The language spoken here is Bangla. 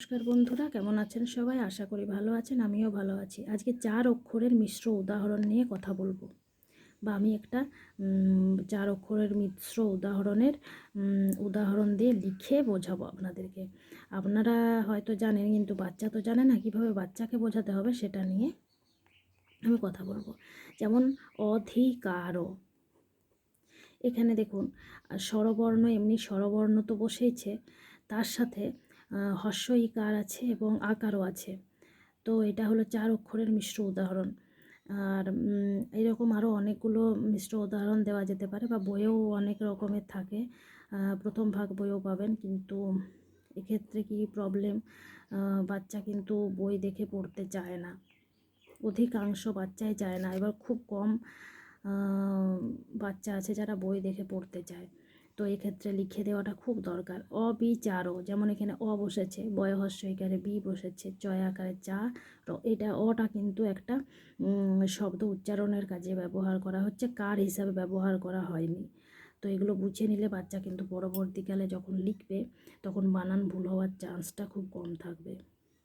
নমস্কার বন্ধুরা, কেমন আছেন সবাই? আশা করি ভালো আছেন, আমিও ভালো আছি। আজকে 4 অক্ষরের মিশ্র উদাহরণ নিয়ে কথা বলবো, বা আমি একটা 4 অক্ষরের মিশ্র উদাহরণের উদাহরণ দিয়ে লিখে বোঝাবো আপনাদেরকে। আপনারা হয়তো জানেন, কিন্তু বাচ্চা তো জানে না, কীভাবে বাচ্চাকে বোঝাতে হবে সেটা নিয়ে আমি কথা বলবো। যেমন অধিকারও, এখানে দেখুন স্বরবর্ণ, এমনি স্বরবর্ণ তো বসেইছে, তার সাথে হস্য ইকার আছে এবং আকারও আছে। তো এটা হলো 4 অক্ষরের মিশ্র উদাহরণ। আর এরকম আরও অনেকগুলো মিশ্র উদাহরণ দেওয়া যেতে পারে, বা বইয়েও অনেক রকমের থাকে, প্রথম ভাগ বইও পাবেন। কিন্তু এক্ষেত্রে কি প্রবলেম, বাচ্চা কিন্তু বই দেখে পড়তে চায় না, অধিকাংশ বাচ্চাই চায় না। এবার খুব কম বাচ্চা আছে যারা বই দেখে পড়তে চায়। তো এক্ষেত্রে লিখে দেওয়াটা খুব দরকার। অবিচারও, যেমন এখানে অ বসেছে, বয় হস্য ইকারে বি বসেছে, চয় আকারে চা র। এটা অটা কিন্তু একটা শব্দ উচ্চারণের কাজে ব্যবহার করা হচ্ছে, কার হিসাবে ব্যবহার করা হয়নি। তো এগুলো বুঝে নিলে বাচ্চা কিন্তু পরবর্তীকালে যখন লিখবে তখন বানান ভুল হওয়ার চান্সটা খুব কম থাকবে।